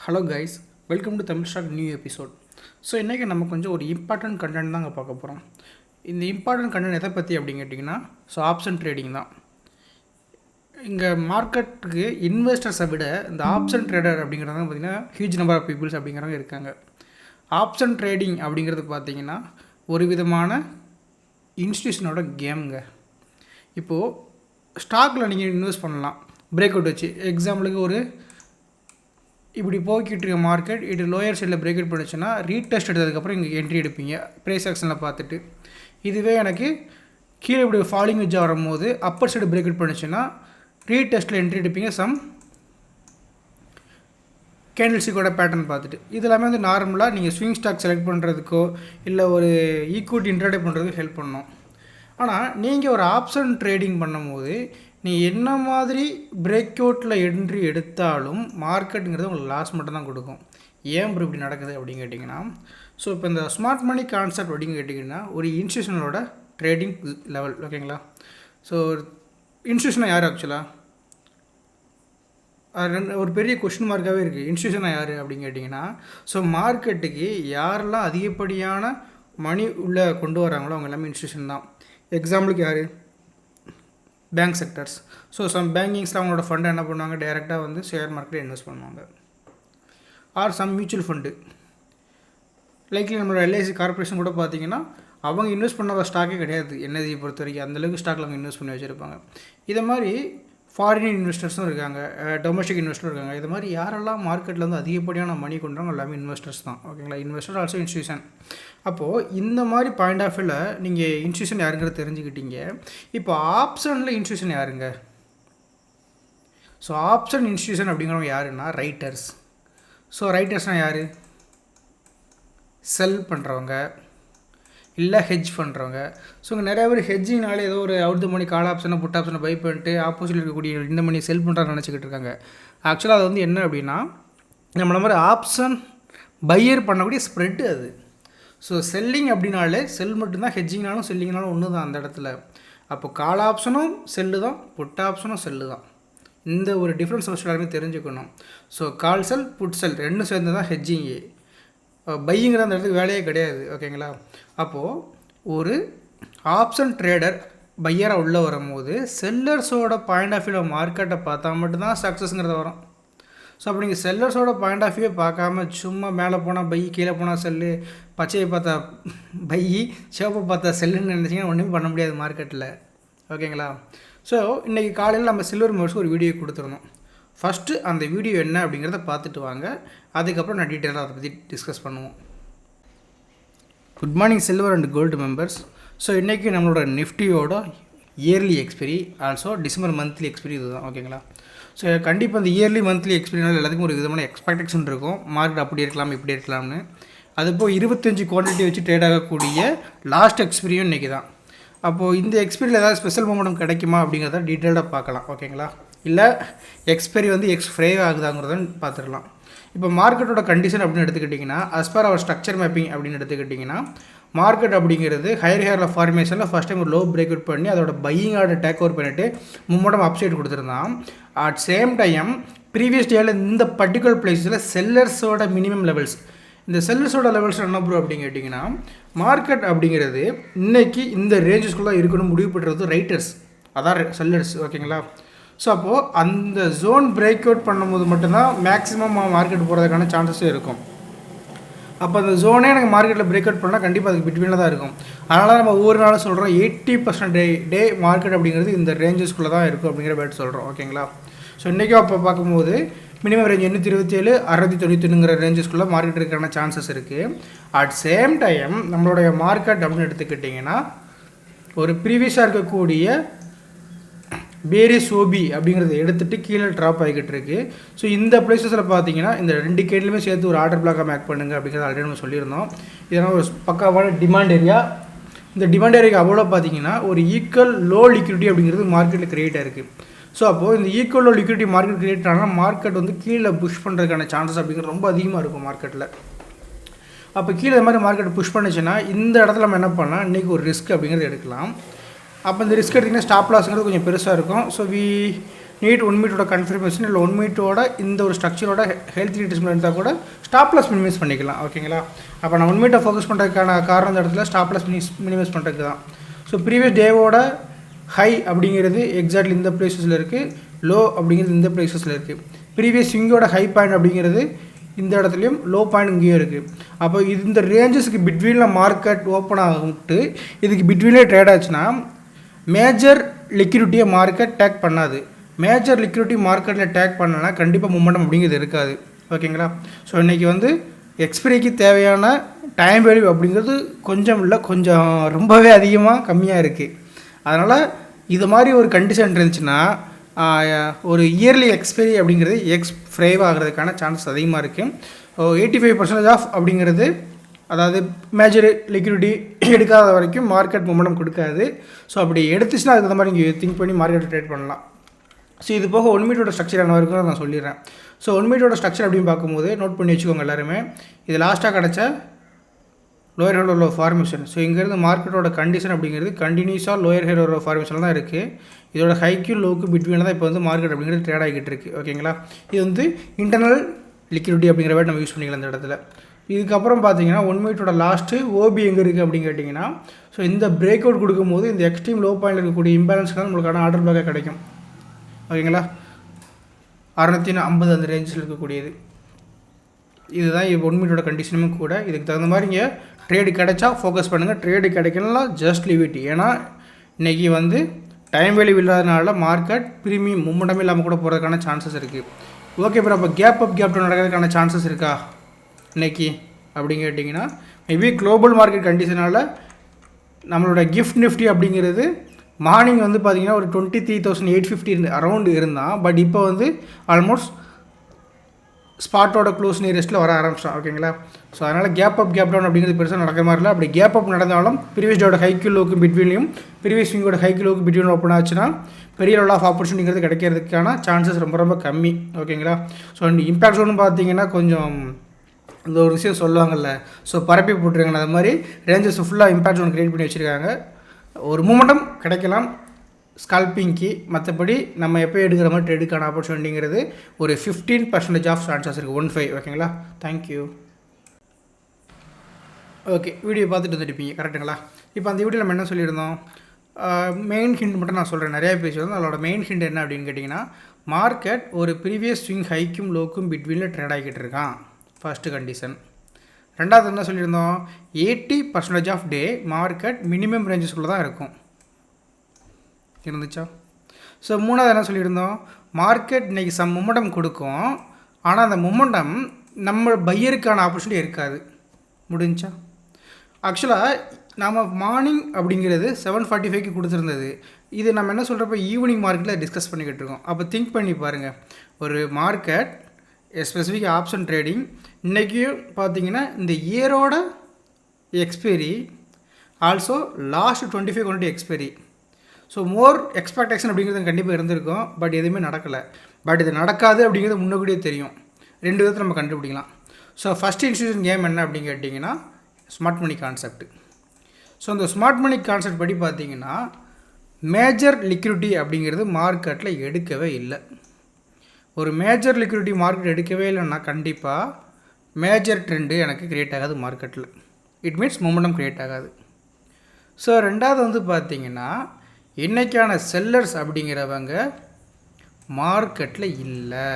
Hello guys, welcome to Tamil stock new episode. So இன்றைக்கி நம்ம கொஞ்சம் ஒரு இம்பார்ட்டன்ட் கண்டென்ட் தாங்க பார்க்க போகிறோம். இந்த இம்பார்ட்டன்ட் கண்டென்ட் எதை பற்றி அப்படின்னு கேட்டிங்கன்னா, ஆப்ஷன் ட்ரேடிங் தான். இங்கே மார்க்கெட்டுக்கு இன்வெஸ்டர்ஸை விட இந்த ஆப்ஷன் ட்ரேடர் அப்படிங்கிறவங்க பார்த்திங்கன்னா ஹியூஜ் நம்பர் ஆஃப் பீப்புள்ஸ் அப்படிங்கிறவங்க இருக்காங்க. ஆப்ஷன் ட்ரேடிங் அப்படிங்கிறது பார்த்திங்கன்னா ஒரு விதமான இன்ஸ்டியூஷனோட கேமுங்க. இப்போது ஸ்டாக்கில் நீங்கள் இன்வெஸ்ட் பண்ணலாம் பிரேக் அவுட் வச்சு. எக்ஸாம்பிளுக்கு ஒரு இப்படி போய்கிட்டு இருக்க மார்க்கெட் இது லோயர் சைடில் பிரேக் அவுட் பண்ணிச்சுன்னா ரீடெஸ்ட் எடுத்ததுக்கப்புறம் இங்கே என்ட்ரி எடுப்பீங்க ப்ரைஸ் ஆக்ஷனில் பார்த்துட்டு. இதுவே எனக்கு கீழே இப்படி ஃபாலிங் வெஜ்ஜாக வரும்போது அப்பர் சைடு பிரேக் அவுட் பண்ணிச்சுன்னா ரீடெஸ்ட்டில் என்ட்ரி எடுப்பீங்க சம் கேண்டில்ஸுக்கோட பேட்டர்ன் பார்த்துட்டு. இது எல்லாமே வந்து நார்மலாக நீங்கள் ஸ்விங் ஸ்டாக் செலக்ட் பண்ணுறதுக்கோ இல்லை ஒரு ஈக்விட்டி இன்ட்ராடே பண்ணுறதுக்கு ஹெல்ப் பண்ணணும். ஆனால் நீங்கள் ஒரு ஆப்ஷன் ட்ரேடிங் பண்ணும்போது நீ என்ன மாதிரி பிரேக் அவுட்டில் என்ட்ரி எடுத்தாலும் மார்க்கெட்டுங்கிறது உங்களுக்கு லாஸ் மட்டும் தான் கொடுக்கும். ஏன் ப்ரோ இப்படி நடக்குது அப்படின்னு கேட்டிங்கன்னா, ஸோ இப்போ இந்த ஸ்மார்ட் மணி கான்செப்ட் அப்படின்னு கேட்டிங்கன்னா ஒரு இன்ஸ்டியூஷனோட ட்ரேடிங் லெவல், ஓகேங்களா? ஸோ இன்ஸ்டியூஷனாக யார் ஆக்சுவலாக ஒரு பெரிய கொஸ்டின் மார்க்காகவே இருக்குது. இன்ஸ்டியூஷனாக யார் அப்படின்னு கேட்டிங்கன்னா, ஸோ மார்க்கெட்டுக்கு யாரெல்லாம் அதிகப்படியான மணி உள்ளே கொண்டு வராங்களோ அவங்க எல்லாமே இன்ஸ்டியூஷன் தான். எக்ஸாம்பிளுக்கு யார்? Bank sectors. ஸோ சம் பேங்கிங்ஸில் அவங்களோட ஃபண்டை என்ன பண்ணுவாங்க, டைரெக்டாக வந்து ஷேர் மார்க்கெட்டில் இன்வெஸ்ட் பண்ணுவாங்க. Or some mutual fund likely நம்மளோட எல்ஐசி கார்பரேஷன் கூட பார்த்திங்கன்னா அவங்க இன்வெஸ்ட் பண்ணாத ஸ்டாக்கே கிடையாது என்எஸ்சியை பொறுத்த வரைக்கும். அந்தளவுக்கு ஸ்டாக்கில் அவங்க இன்வெஸ்ட் பண்ணி வச்சுருப்பாங்க. இதை மாதிரி ஃபாரின் இன்வெஸ்டர்ஸும் இருக்காங்க, டொமஸ்டிக் இன்வெஸ்டரும் இருக்காங்க. இது மாதிரி யாரெல்லாம் மார்க்கெட்டில் வந்து அதிகப்படியான மணி கொண்டாங்க எல்லாமே இன்வெஸ்டர்ஸ் தான், ஓகேங்களா? Investor also institution. அப்போது இந்த மாதிரி பாயிண்ட் ஆஃப் வியூவில் நீங்கள் இன்ஸ்டியூஷன் யாருங்கிறத தெரிஞ்சுக்கிட்டீங்க. இப்போ ஆப்ஷனில் இன்ஸ்டியூஷன் யாருங்க? ஸோ ஆப்ஷன் இன்ஸ்டியூஷன் அப்படிங்கிறவங்க யாருன்னா ரைட்டர்ஸ். ஸோ ரைட்டர்ஸ்னால் யார்? செல் பண்ணுறவங்க இல்லை ஹெட்ஜ் பண்ணுறவங்க. ஸோ இங்கே நிறையா பேர் ஹெட்ஜிங்னாலே ஏதோ ஒரு அவுட் த மணி கால் ஆப்ஷனை புட் ஆப்ஷனை பை பண்ணிட்டு ஆப்போசிட்டில் இருக்கக்கூடிய இந்த மணி செல் பண்ணுறான்னு நினச்சிக்கிட்டு இருக்காங்க. ஆக்சுவலாக அது வந்து என்ன அப்படின்னா, நம்மள மாதிரி ஆப்ஷன் பையர் பண்ணக்கூடிய ஸ்ப்ரெட்டு அது. ஸோ செல்லிங் அப்படின்னாலே செல் மட்டும்தான், ஹெட்ஜிங்னாலும் செல்லிங்னாலும் ஒன்று தான் அந்த இடத்துல. அப்போ கால் ஆப்ஷனும் செல்லு தான், புட் ஆப்ஷனும் செல்லு தான். இந்த ஒரு டிஃப்ரென்ஸ் ஃபஸ்ட் எல்லாருமே தெரிஞ்சுக்கணும். ஸோ கால் செல் புட் செல் ரெண்டும் சேர்ந்து தான் ஹெட்ஜிங்கு. பையிங்கிற அந்த இடத்துக்கு வேலையே கிடையாது, ஓகேங்களா? அப்போது ஒரு ஆப்ஷன் ட்ரேடர் பையராக உள்ளே வரும்போது செல்லர்ஸோட பாயிண்ட் ஆஃப் வியூவில் மார்க்கெட்டை பார்த்தா மட்டும்தான் சக்ஸஸ்ங்கிறத வரும். ஸோ அப்போ நீங்கள் செல்லர்ஸோட பாயிண்ட் ஆஃப் வியூ பார்க்காம சும்மா மேலே போனால் பை, கீழே போனால் செல்லு, பச்சையை பார்த்தா பை, சிவப்பை பார்த்தா செல்லுன்னு நினச்சிங்கன்னா ஒன்றுமே பண்ண முடியாது மார்க்கெட்டில், ஓகேங்களா? ஸோ இன்றைக்கி காலையில் நம்ம சில்வர் மெம்பர்ஸ்க்கு ஒரு வீடியோ கொடுத்துருந்தோம். ஃபஸ்ட்டு அந்த வீடியோ என்ன அப்படிங்கிறத பார்த்துட்டு வாங்க, அதுக்கப்புறம் நான் டீட்டெயிலாக அதை பற்றி டிஸ்கஸ் பண்ணுவோம். Good morning silver and gold members. So இன்றைக்கி நம்மளோட நிஃப்டியோட yearly expiry, also December monthly expiry இதுதான், ஓகேங்களா? ஸோ கண்டிப்பாக இந்த இயர்லி மந்த்லி எக்ஸ்பெரினால எல்லாத்துக்கும் ஒரு விதமான எக்ஸ்பெக்டேஷன் இருக்கும். மார்க்கெட் அப்படி இருக்கலாம் இப்படி இருக்கலாம்னு. அதுபோல் 25 குவான்டிட்டி வச்சு ட்ரேட் ஆகக்கூடிய லாஸ்ட் எக்ஸ்பெரியும் இன்றைக்கி தான். அப்போது இந்த எக்ஸ்பெரியில் ஏதாவது ஸ்பெஷல் மூமெண்ட் கிடைக்குமா அப்படிங்கிறத டீட்டெயிலாக பார்க்கலாம், ஓகேங்களா? இல்லை எக்ஸ்பெரி வந்து ஃப்ரே ஆகுதாங்கிறத பார்த்துடலாம். இப்போ மார்க்கெட்டோட கண்டிஷன் அப்படின்னு எடுத்துக்கிட்டிங்கன்னா, as per our structure mapping அப்படின்னு எடுத்துக்கிட்டிங்கன்னா, மார்க்கெட் அப்படிங்கிறது ஹையர் ஃபார்மேஷனில் ஃபஸ்ட் டைம் ஒரு லோ பிரேக் அவுட் பண்ணி அதோட பையிங் ஆர்டர் டேக் ஓவர் பண்ணிவிட்டு மூமெண்டம் அப்சைட் கொடுத்துருந்தான். அட் சேம் டைம் ப்ரீவியஸ் டேயில் இந்த பர்டிகுலர் பிளேஸில் செல்லர்ஸோட மினிமம் லெவல்ஸ், இந்த செல்லர்ஸோட லெவல்ஸ் என்ன ப்ரோ அப்படின்னு கேட்டிங்கன்னா, மார்க்கெட் அப்படிங்கிறது இன்றைக்கி இந்த ரேஞ்சஸ்குள்ளே தான் இருக்கணும் முடிவு பண்ணுறது ரைட்டர்ஸ், அதான் செல்லர்ஸ், ஓகேங்களா? ஸோ அப்போது அந்த ஜோன் பிரேக் அவுட் பண்ணும்போது மட்டும்தான் மேக்ஸிமம் மார்க்கெட் போகிறதுக்கான சான்சஸும் இருக்கும். அப்போ அந்த ஜோனே எனக்கு மார்க்கெட்டில் பிரேக் அவுட் பண்ணால் கண்டிப்பாக அதுக்கு பிட்வீனில் தான் இருக்கும். அதனால் நம்ம ஒவ்வொரு நாளும் சொல்கிறோம் 80% டே மார்க்கெட் அப்படிங்கிறது இந்த ரேஞ்சஸ்குள்ளே தான் இருக்கும் அப்படிங்கிற பேட் சொல்கிறோம், ஓகேங்களா? ஸோ இன்றைக்கும் அப்போ பார்க்கும்போது மினிமம் ரேஞ்ச் 827 691ங்கிற ரேஞ்சஸ்குள்ளே மார்க்கெட் இருக்கிற சான்சஸ் இருக்குது. அட் சேம் டைம் நம்மளுடைய மார்க்கெட் அப்படின்னு எடுத்துக்கிட்டிங்கன்னா ஒரு ப்ரீவியஸாக இருக்கக்கூடிய பேரிஸ் ஓபி அப்படிங்கிறத எடுத்துகிட்டு கீழே ட்ராப் ஆகிக்கிட்டு இருக்குது. ஸோ இந்த பிளேஸஸில் பார்த்தீங்கன்னா இந்த 2 கேட்லையுமே சேர்த்து ஒரு ஆர்டர் பிளாக்காக மேக் பண்ணுங்கள் அப்படிங்கிறத ஆல்ரெடி நம்ம சொல்லியிருந்தோம். இதனால் ஒரு பக்காவான டிமாண்ட் ஏரியா. இந்த டிமாண்ட் ஏரியாவுக்கு அவ்வளோ பார்த்தீங்கன்னா ஒரு ஈக்குவல் லோ லிக்விடிட்டி அப்படிங்கிறது மார்க்கெட்டில் கிரியேட் ஆகிருக்கு. ஸோ அப்போது இந்த equal low liquidity market create ஆனால் மார்க்கெட் வந்து கீழே புஷ் பண்ணுறதுக்கான சான்சஸ் அப்படிங்கிறது ரொம்ப அதிகமாக இருக்கும் மார்க்கெட்டில். அப்போ கீழே இந்த மாதிரி மார்க்கெட் புஷ் பண்ணிச்சுன்னா இந்த இடத்துல நம்ம என்ன பண்ணலாம், இன்றைக்கி ஒரு ரிஸ்க் அப்படிங்கிறது எடுக்கலாம். அப்போ இந்த ரிஸ்க் எடுத்திங்கன்னா ஸ்டாப் லாஸ்ங்கிறது கொஞ்சம் பெருசாக இருக்கும். ஸோ வி நீட் 1 மினிட்டோட கன்ஃபர்மேஷன் இல்லை 1 மினிட்டோட இந்த ஒரு ஸ்ட்ரக்சரோட ஹெல்த் ட்ரீட்மெண்ட் இருந்தால் கூட ஸ்டாப் லாஸ் மினிமைஸ் பண்ணிக்கலாம். ஓகேங்களா? அப்போ நான் 1 மினிட்டை ஃபோக்கஸ் பண்ணுறதுக்கான காரணம் இந்த இடத்துல ஸ்டாப் லாஸ் மினிமைஸ் பண்ணுறதுக்கு தான். ஸோ ப்ரீவியஸ் டேவோட ஹை அப்படிங்கிறது எக்ஸாக்ட்லி இந்த பிளேஸஸில் இருக்குது, லோ அப்படிங்கிறது இந்த பிளேஸஸில் இருக்குது. ப்ரீவியஸ் ஸ்விங்கோட ஹை பாயிண்ட் அப்படிங்கிறது இந்த இடத்துலையும், லோ பாயிண்ட் இங்கேயும் இருக்குது. அப்போ இந்த ரேஞ்சஸ்க்கு பிட்வீனில் மார்க்கெட் ஓப்பன் ஆகிட்டு இதுக்கு பிட்வீனில் ட்ரேட் ஆச்சுன்னா மேஜர் லிக்விடிட்டியை மார்க்கெட் டேக் பண்ணாது. மேஜர் லிக்விடிட்டி மார்க்கெட்டில் டேக் பண்ணனா கண்டிப்பாக மூமெண்டம் அப்படிங்கிறது இருக்காது. ஓகேங்களா? ஸோ இன்றைக்கி வந்து எக்ஸ்பிரிக்கு தேவையான டைம் வேல்யூ அப்படிங்கிறது கொஞ்சம் இல்லை, கொஞ்சம் ரொம்பவே அதிகமாக கம்மியாக இருக்குது. அதனால் இது மாதிரி ஒரு கண்டிஷன் இருந்துச்சுன்னா ஒரு இயர்லி எக்ஸ்பைரி அப்படிங்கிறது ஃப்ரைவ் ஆகிறதுக்கான சான்சஸ் அதிகமாக இருக்குது. 85% ஆஃப் அப்படிங்கிறது, அதாவது மேஜர் லிக்விடிட்டி எடுக்காத வரைக்கும் மார்க்கெட் மூமெண்டம் கொடுக்காது. ஸோ அப்படி எடுத்துச்சுன்னா அதுக்கு தகுந்த மாதிரி இங்கே திங்க் பண்ணி மார்க்கெட்டை ட்ரேட் பண்ணலாம். ஸோ இது போக 1 மினிட்டோட ஸ்ட்ரக்சர் என்ன வரைக்கும் நான் சொல்லிடுறேன். ஸோ 1 மினிட்டோட ஸ்ட்ரக்சர் அப்படின்னு பார்க்கும்போது நோட் பண்ணி வச்சுக்கோங்க எல்லாருமே. இது லாஸ்ட்டாக கிடச்ச லோயர் ஹெட் உள்ள ஃபார்மேஷன். ஸோ இங்கேருந்து மார்க்கெட்டோட கண்டிஷன் அப்படிங்கிறது கண்டினியூஸாக லோயர் ஹெட் உள்ள ஃபார்மேஷனில் தான் இருக்குது. இதோட ஹைக்கும் லோக்கு பிட்வீனில் தான் இப்போ வந்து மார்க்கெட் அப்படிங்கிறது ட்ரேட் ஆகிட்டு இருக்குது. ஓகேங்களா? இது வந்து இன்டர்னல் லிக்விடிட்டி அப்படிங்கிற வேர்ட் நம்ம யூஸ் பண்ணிக்கலாம் இந்த இடத்துல. இதுக்கப்புறம் பார்த்தீங்கன்னா 1 மினிட்டோட லாஸ்ட்டு ஓபி எங்கே இருக்குது அப்படின்னு கேட்டிங்கன்னா, ஸோ இந்த பிரேக் அவுட் கொடுக்கும்போது இந்த எக்ஸ்ட்ரீம் லோ பாயிண்டில் இருக்கக்கூடிய இம்பேலன்ஸ்க்கு தான் நம்மளுக்கான ஆர்டர் பிளாக்காக கிடைக்கும். ஓகேங்களா? 650 அந்த ரேஞ்சில் இருக்கக்கூடியது. இதுதான் 1 மினிட்டோட கண்டிஷனுமே கூட. இதுக்கு தகுந்த மாதிரி இங்கே ட்ரேடு கிடைச்சா ஃபோக்கஸ் பண்ணுங்கள், ட்ரேடு கிடைக்கலாம் ஜஸ்ட் லீவ் இட். ஏன்னா இன்றைக்கி வந்து டைம் வேல்யூ இல்லாதனால மார்க்கெட் ப்ரீமியம் மூமெண்டமே இல்லாமல் கூட போகிறதுக்கான சான்சஸ் இருக்குது. ஓகே ப்ரோ, அப்போ கேப் அப் கேப் டவுன் நடக்கிறதுக்கான சான்சஸ் இருக்கா இன்றைக்கி அப்படின்னு கேட்டிங்கன்னா, மேபி குளோபல் மார்க்கெட் கண்டிஷனால் நம்மளோட கிஃப்ட் நிஃப்டி அப்படிங்கிறது மார்னிங் வந்து பார்த்திங்கன்னா ஒரு 23,850 அரௌண்டு இருந்தால், பட் இப்போ வந்து ஆல்மோஸ்ட் ஸ்பாட்டோட க்ளோஸ் நியரஸ்ட்டில் வர ஆரம்பிச்சிட்டோம். ஓகேங்களா? ஸோ அதனால் கேப் அப் கேப் டவுன் அப்படிங்கிறது பெருசாக நடக்கிற மாதிரி இல்லை. அப்படி கேப் அப் நடந்தாலும் ப்ரீவியஸ் டேவோட ஹைக்கு லோக்கு பிட்வீன்லையும் ப்ரீவியஸ் ஸ்விங்கோட ஹைக்கு லோக்கு பிட்வீன் ஓப்பன் ஆச்சுன்னா பெரிய லெவல் ஆஃப் ஆப்பர்ச்சுனிட்டிங்கிறது கிடைக்கிறதுக்கான சான்சஸ் ரொம்ப ரொம்ப கம்மி. ஓகேங்களா? ஸோ இம்பேக்ட் ஒன்று பார்த்தீங்கன்னா கொஞ்சம் இந்த ஒரு விஷயம் சொல்லுவாங்கள்ல, ஸோ பரப்பி போட்டுருக்காங்க. அது மாதிரி ரேஞ்சஸ் ஃபுல்லாக இம்பேக்ட் ஒன்று க்ரியேட் பண்ணி வச்சுருக்காங்க. ஒரு மூமெண்டம் கிடைக்கலாம் ஸ்கால்பிங்க்கு, மற்றபடி நம்ம எப்போ எடுக்கிற மாதிரி ட்ரேடுக்கான ஆப்பர்ச்சுனிட்டிங்கிறது ஒரு 15% ஆஃப் சான்சஸ் இருக்குது. 15. ஓகேங்களா? தேங்க்யூ. ஓகே, வீடியோ பார்த்துட்டு வந்துருப்பீங்க கரெக்டுங்களா? இப்போ அந்த வீடியோ நம்ம என்ன சொல்லியிருந்தோம், மெயின் ஹிண்ட் மட்டும் நான் சொல்கிறேன். நிறையா பேசியிருந்தோம். அதோட மெயின் ஹிண்ட் என்ன அப்படின்னு கேட்டிங்கன்னா, மார்க்கெட் ஒரு ப்ரீவியஸ் ஸ்விங் ஹைக்கும் லோக்கும் பிட்வீனில் ட்ரேட் ஆகிக்கிட்டு இருக்கான், ஃபஸ்ட்டு கண்டிஷன். ரெண்டாவது என்ன சொல்லியிருந்தோம், 80% ஆஃப் டே மார்க்கெட் மினிமம் ரேஞ்சஸ்குள்ளே தான் இருக்கும் இருந்துச்சா. ஸோ மூணாவது என்ன சொல்லியிருந்தோம், மார்க்கெட் இன்றைக்கி சம் மொமெண்டம் கொடுக்கும், ஆனால் அந்த மொமெண்டம் நம்ம பையருக்கான ஆப்பர்ச்சுனிட்டி இருக்காது. முடிஞ்சா ஆக்சுவலாக நம்ம மார்னிங் அப்படிங்கிறது 7:45க்கு கொடுத்துருந்தது. இது நம்ம என்ன சொல்கிறப்ப ஈவினிங் மார்க்கெட்டில் டிஸ்கஸ் பண்ணிக்கிட்டு இருக்கோம். அப்போ திங்க் பண்ணி பாருங்கள், ஒரு மார்க்கெட் ஸ்பெசிஃபிக் ஆப்ஷன் ட்ரேடிங் இன்றைக்கியும் பார்த்தீங்கன்னா இந்த இயரோட எக்ஸ்பைரி ஆல்சோ லாஸ்ட் 25 கொண்டு எக்ஸ்பைரி. ஸோ மோர் எக்ஸ்பெக்டேஷன் அப்படிங்கிறது கண்டிப்பாக இருந்திருக்கும், பட் எதுவுமே நடக்கலை. பட் இது நடக்காது அப்படிங்கிறது முன்னக்கூடியே தெரியும். ரெண்டு விதத்தை நம்ம கண்டுபிடிக்கலாம். ஸோ ஃபஸ்ட் இன்ஸ்டியூஷன் கேம் என்ன அப்படின்னு கேட்டிங்கன்னா, ஸ்மார்ட் மணி கான்செப்ட். ஸோ இந்த ஸ்மார்ட் மணி கான்செப்ட் படி பார்த்திங்கன்னா மேஜர் லிக்விடிட்டி அப்படிங்கிறது மார்க்கெட்டில் எடுக்கவே இல்லை. ஒரு மேஜர் லிக்விடிட்டி மார்க்கெட் எடுக்கவே இல்லைன்னா கண்டிப்பாக மேஜர் ட்ரெண்டு எனக்கு க்ரியேட் ஆகாது மார்க்கெட்டில். இட் மீன்ஸ் மொமெண்டம் க்ரியேட் ஆகாது. ஸோ ரெண்டாவது வந்து பார்த்திங்கன்னா, இன்றைக்கான செல்லர்ஸ் அப்படிங்கிறவங்க மார்க்கெட்டில் இல்லை.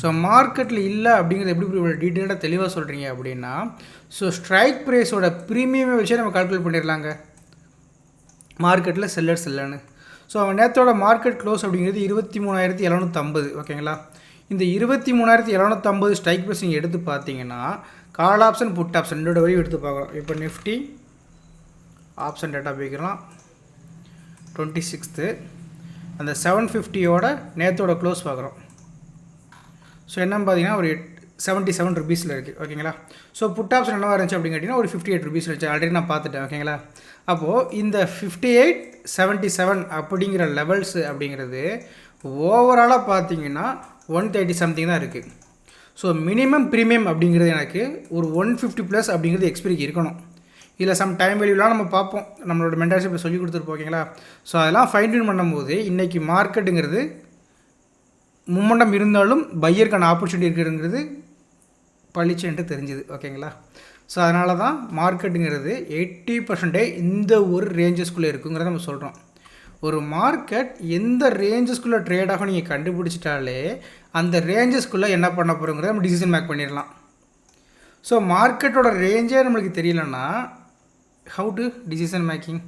ஸோ மார்க்கெட்டில் இல்லை அப்படிங்கிறது எப்படி இவ்வளோ டீட்டெயிலாக தெளிவாக சொல்கிறீங்க அப்படின்னா, ஸோ ஸ்ட்ரைக் ப்ரைஸோட ப்ரீமியமை வச்சு நம்ம கால்குலேட் பண்ணிடலாங்க மார்க்கெட்டில் செல்லர்ஸ் இல்லைன்னு. ஸோ அவன் நேரத்தோட மார்க்கெட் க்ளோஸ் அப்படிங்கிறது 23,750. ஓகேங்களா? இந்த 23,750 ஸ்ட்ரைக் ப்ரைஸ் நீங்கள் எடுத்து பார்த்தீங்கன்னா கால் ஆப்ஷன் புட் ஆப்ஷன் ரெண்டோட வரையும் எடுத்து பார்க்கலாம். இப்போ நிஃப்டி ஆப்ஷன் டேட்டா போய்க்கலாம் 26th அந்த 750யோட நேற்றோட க்ளோஸ் பார்க்குறோம். ஸோ என்னன்னு பார்த்தீங்கன்னா ஒரு 77 ருபீஸில் இருக்குது. ஓகேங்களா? ஸோ புட் ஆப்ஷன் என்னவாக இருந்துச்சு அப்படின்னு கேட்டிங்கன்னா ஒரு 58 ருபீஸ் இருந்துச்சு. ஆல்ரெடி நான் பார்த்துட்டேன். ஓகேங்களா? அப்போது இந்த 58.77 அப்படிங்கிற லெவல்ஸு அப்படிங்கிறது ஓவராலாக பார்த்தீங்கன்னா 130 சம்திங் தான் இருக்குது. ஸோ மினிமம் ப்ரீமியம் அப்படிங்கிறது எனக்கு ஒரு 150+ அப்படிங்கிறது எக்ஸ்பீரிக்கு இருக்கணும். இதில் சம் டைம் வேல்யூலாம் நம்ம பார்ப்போம், நம்மளோட மென்டர்ஷிப்பில் சொல்லி கொடுத்துருப்போம். ஓகேங்களா? ஸோ அதெல்லாம் ஃபைன் டியூன் பண்ணும்போது இன்றைக்கி மார்க்கெட்டுங்கிறது மொமெண்டம் இருந்தாலும் பையருக்கான ஆப்பர்ச்சுனிட்டி இருக்குதுங்கிறது பளிச்சுன்ட்டு தெரிஞ்சுது. ஓகேங்களா? ஸோ அதனால தான் மார்க்கெட்டுங்கிறது 80% இந்த ஒரு ரேஞ்சஸ்குள்ளே இருக்குங்கிறத நம்ம சொல்கிறோம். ஒரு மார்க்கெட் எந்த ரேஞ்சஸ்குள்ளே ட்ரேட் ஆகும் நீங்கள் கண்டுபிடிச்சிட்டாலே அந்த ரேஞ்சஸ்குள்ளே என்ன பண்ண போகிறோங்கிறத நம்ம டிசிஷன் மேக் பண்ணிடலாம். ஸோ மார்க்கெட்டோட ரேஞ்சே நம்மளுக்கு தெரியலன்னா ஹவு டு டிசிஷன் மேக்கிங்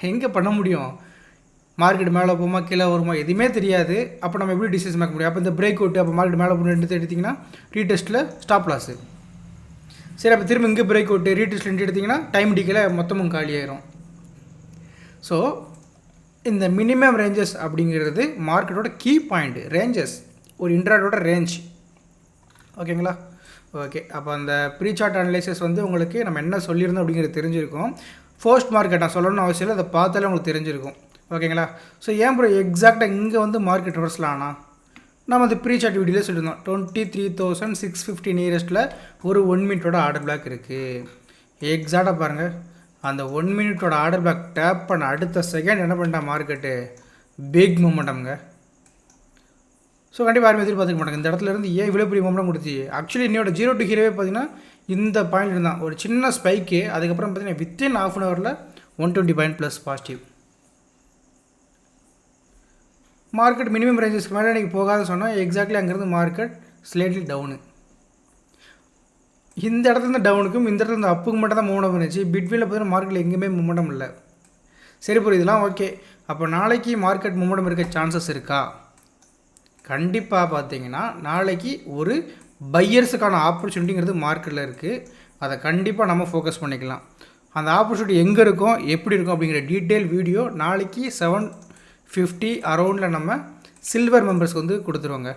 எங்கே பண்ண முடியும்? மார்க்கெட் மேலே போகுமா கீழே வருமா எதுவுமே தெரியாது. அப்போ நம்ம எப்படி டிசிஷன் மேக் முடியும்? அப்போ இந்த பிரேக் அவுட்டு அப்போ மார்க்கெட் மேலே போகணும் எடுத்திங்கன்னா ரீடெஸ்ட்டில் ஸ்டாப் லாஸு. சரி, அப்போ திரும்ப இங்கே பிரேக் அவுட்டு ரீடெஸ்ட்டில் எடுத்திங்கன்னா டைம் டிக்கல மொத்தமும் காலி ஆயிரும். ஸோ இந்த மினிமம் ரேஞ்சஸ் அப்படிங்கிறது மார்க்கெட்டோட கீ பாயிண்ட். ரேஞ்சஸ் ஒரு இன்ட்ராடோட ரேஞ்ச். ஓகேங்களா? ஓகே, அப்போ அந்த ப்ரீ சார்ட் அனலைசிஸ் வந்து உங்களுக்கு நம்ம என்ன சொல்லியிருந்தோம் அப்படிங்கிறது தெரிஞ்சிருக்கும். போஸ்ட் மார்க்கெட் நான் சொல்லணும்னு அவசியம் இல்லை, அதை பார்த்தாலே உங்களுக்கு தெரிஞ்சிருக்கும். ஓகேங்களா? ஸோ ஏன் ப்ரோ எக்ஸாக்டாக இங்கே வந்து மார்க்கெட் ரிவர்ஸில் ஆனால் நம்ம அந்த ப்ரீ சார்ட் வீடியோவில் சொல்லியிருந்தோம் 23,650 நியரஸ்ட்டில் ஒரு 1 மினிட்டோட ஆர்டர் பிளாக் இருக்குது. எக்ஸாக்டாக பாருங்கள், அந்த 1 மினிட்டோட ஆர்டர் பிளாக் டேப் பண்ண அடுத்த செகண்ட் என்ன பண்ணிட்டா மார்க்கெட்டு பிக் மூமெண்டம்ங்க. ஸோ கண்டிப்பாக யாரும் எதிர்பார்த்துக்க மாட்டாங்க இந்த இடத்துல இருந்து ஏன் இவ்வளோ பெரிய மூமெண்டம் கொடுத்து. ஆக்சுவலி என்னோட 0 to ஹீரோவே பார்த்தீங்கன்னா இந்த பாயிண்ட் இருந்தால் ஒரு சின்ன ஸ்பைக்கு, அதுக்கப்புறம் பார்த்தீங்கன்னா வித்தின் ½ அன் ஹவரில் 120 point plus positive. Market minimum ரேஞ்சஸ்க்கு மேலே நீங்கள் போகாத சொன்னால் எக்ஸாக்ட்லி அங்கேருந்து மார்க்கெட் ஸ்லைட்லி டவுனு. இந்த இடத்துல டவுனுக்கும் இந்த இடத்துல அப்புக்கு மட்டும் தான் மூவ்மெண்ட் இருந்துச்சு. பிட்வீனில் பார்த்தீங்கன்னா மார்க்கெட்டில் எங்கேயுமே மூவ்மெண்டம் இல்லை. சரி ப்ரோ, இதெல்லாம் ஓகே. அப்போ நாளைக்கு மார்க்கெட் மூவ்மெண்டம் இருக்க சான்சஸ் இருக்கா? கண்டிப்பாக பார்த்தீங்கன்னா நாளைக்கு ஒரு பையர்ஸுக்கான ஆப்பர்ச்சுனிட்டிங்கிறது மார்க்கெட்டில் இருக்குது. அதை கண்டிப்பாக நம்ம ஃபோக்கஸ் பண்ணிக்கலாம். அந்த ஆப்பர்ச்சுனிட்டி எங்கே இருக்கும் எப்படி இருக்கும் அப்படிங்கிற டீட்டெயில் வீடியோ நாளைக்கு 7:50 அரௌண்டில் நம்ம சில்வர் மெம்பர்ஸ்க்கு வந்து கொடுத்துருவாங்க.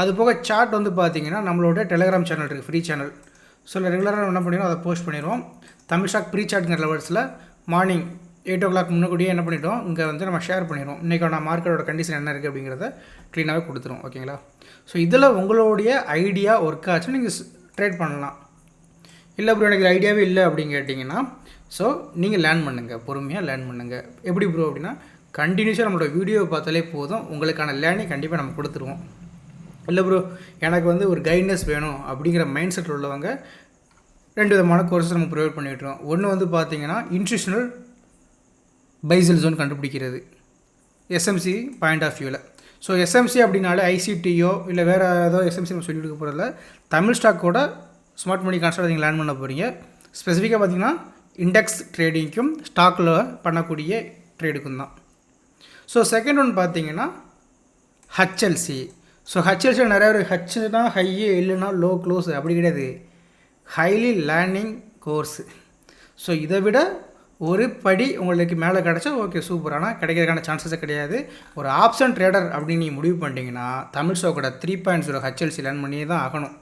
அது போக சார்ட் வந்து பார்த்திங்கன்னா நம்மளோட டெலிகிராம் சேனல் இருக்குது, ஃப்ரீ சேனல். ஸோ ரெகுலராக என்ன பண்ணிடுவோம், அதை போஸ்ட் பண்ணிடுவோம். தமிழ்ஸ்டாக் ப்ரீ சார்ட்ங்கிற லெவல்ஸில் மார்னிங் 8 o'clock முன்னாடியே என்ன பண்ணிட்டோம் இங்கே வந்து நம்ம ஷேர் பண்ணிடுவோம். இன்றைக்கான மார்க்கெட்டோட கண்டிஷன் என்ன இருக்குது அப்படிங்கிறத க்ளீனாகவே கொடுத்துருவோம். ஓகேங்களா? ஸோ இதில் உங்களுடைய ஐடியா ஒர்க் ஆச்சுன்னா நீங்கள் ட்ரேட் பண்ணலாம். இல்லை ப்ரோ எனக்கு ஐடியாவே இல்லை அப்படின்னு கேட்டிங்கன்னா ஸோ நீங்கள் லேர்ன் பண்ணுங்கள், பொறுமையாக லேர்ன் பண்ணுங்கள். எப்படி ப்ரோ அப்படின்னா கண்டினியூஸாக நம்மளோட வீடியோவை பார்த்தாலே போதும், உங்களுக்கான லேர்னிங் கண்டிப்பாக நம்ம கொடுத்துருவோம். இல்லை ப்ரோ எனக்கு வந்து ஒரு கைட்னஸ் வேணும் அப்படிங்கிற மைண்ட் செட்டில் உள்ளவங்க 2 விதமான கோர்ஸஸ் நம்ம ப்ரொவைட் பண்ணிவிட்டுருவோம். ஒன்று வந்து பார்த்திங்கன்னா இன்ஸ்டியூஷனல் பைசல் ஜோன் கண்டுபிடிக்கிறது SMC பாயிண்ட் ஆஃப் வியூவில். ஸோ SMC அப்படின்னாலே ஐசிடியோ இல்லை வேறு ஏதோ SMC நம்ம சொல்லிட்டு இருக்க போகிறதில்ல, தமிழ் ஸ்டாக்கோட ஸ்மார்ட் மணி கான்செப்ட் நீங்கள் லேர்ன் பண்ண போகிறீங்க. ஸ்பெசிஃபிக்காக பார்த்திங்கன்னா இண்டெக்ஸ் ட்ரேடிங்க்கும் ஸ்டாக்கில் பண்ணக்கூடிய ட்ரேடுக்கும் தான். ஸோ செகண்ட் ஒன் பார்த்திங்கன்னா HLC. ஸோ HLC நிறைய ஒரு ஹச்னா ஹையே இல்லைன்னா லோ க்ளோஸ் அப்படி கிடையாது, ஹைலி லேர்னிங் கோர்ஸு. ஸோ இதை விட ஒரு படி உங்களுக்கு மேலே கிடச்சா ஓகே சூப்பர். ஆனால் கிடைக்கிறதுக்கான சான்சஸே கிடையாது. ஒரு ஆப்ஷன் ட்ரேடர் அப்படின்னு நீங்கள் முடிவு பண்ணிட்டீங்கன்னா தமிழ் ஸ்டாக்கோட 3.0 HLC லேர்ன் பண்ணியே தான் ஆகணும்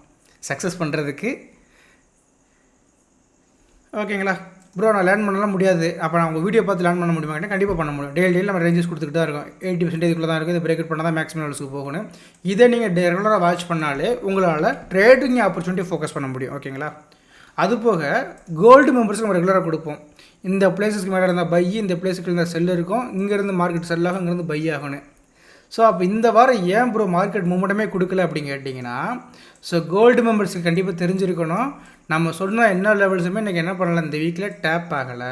சக்ஸஸ் பண்ணுறதுக்கு. ஓகேங்களா ப்ரோ, நான் லேர்ன் பண்ணலாம் முடியாது, அப்போ நான் உங்கள் வீடியோ பார்த்து லேர்ன் பண்ண முடியுமா? கண்டிப்பாக பண்ண முடியும். டெய்லி நம்ம ரேஞ்சஸ் கொடுத்துக்கிட்டு தான் இருக்கும். 80% தான் இருக்குது. இது பிரேக் அவுட் பண்ணால் தான் மேக்ஸிமம் லெவல்ஸுக்கு போகணும். இதை நீங்கள் ரெகுலராக வாட்ச் பண்ணாலே உங்களால் ட்ரேடிங் ஆப்பர்ச்சுனிட்டி ஃபோக்கஸ் பண்ண முடியும். ஓகேங்களா? அதுபோக கோல்டு மெம்பர்ஸ்க்கு நம்ம ரெகுலராக கொடுப்போம். இந்த பிளேஸஸ்க்கு மேலே இருந்தால் பை, இந்த பிளேஸுக்கு இருந்தால் செல் இருக்கும், இங்கேருந்து மார்க்கெட் செல் ஆகும், இங்கேருந்து பை ஆகணும். ஸோ அப்போ இந்த வாரம் ஏன் ப்ரோ மார்க்கெட் மூமெண்ட்டமே கொடுக்கல அப்படின்னு கேட்டிங்கன்னா ஸோ கோல்டு மெம்பர்ஸுக்கு கண்டிப்பாக தெரிஞ்சிருக்கணும் நம்ம சொன்ன என்ன லெவல்ஸுமே இன்றைக்கி என்ன பண்ணலாம் இந்த வீக்கில் டேப் ஆகலை.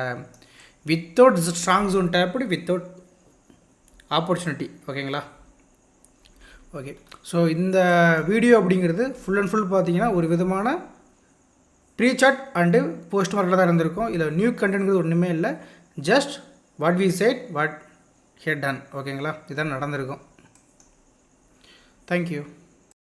Without strong zone tapped without opportunity. ஓகேங்களா? ஓகே, ஸோ இந்த வீடியோ அப்படிங்கிறது ஃபுல் அண்ட் ஃபுல் பார்த்தீங்கன்னா ஒரு விதமான ப்ரீ சார்ட் அண்டு போஸ்ட் மார்க்கெட்டில் தான் இருந்திருக்கும். இதில் நியூ கண்டென்ட்ங்கிறது ஒன்றுமே இல்லை, just what we said what had done. ஓகேங்களா? இதுதான் நடந்திருக்கும். தேங்க்யூ.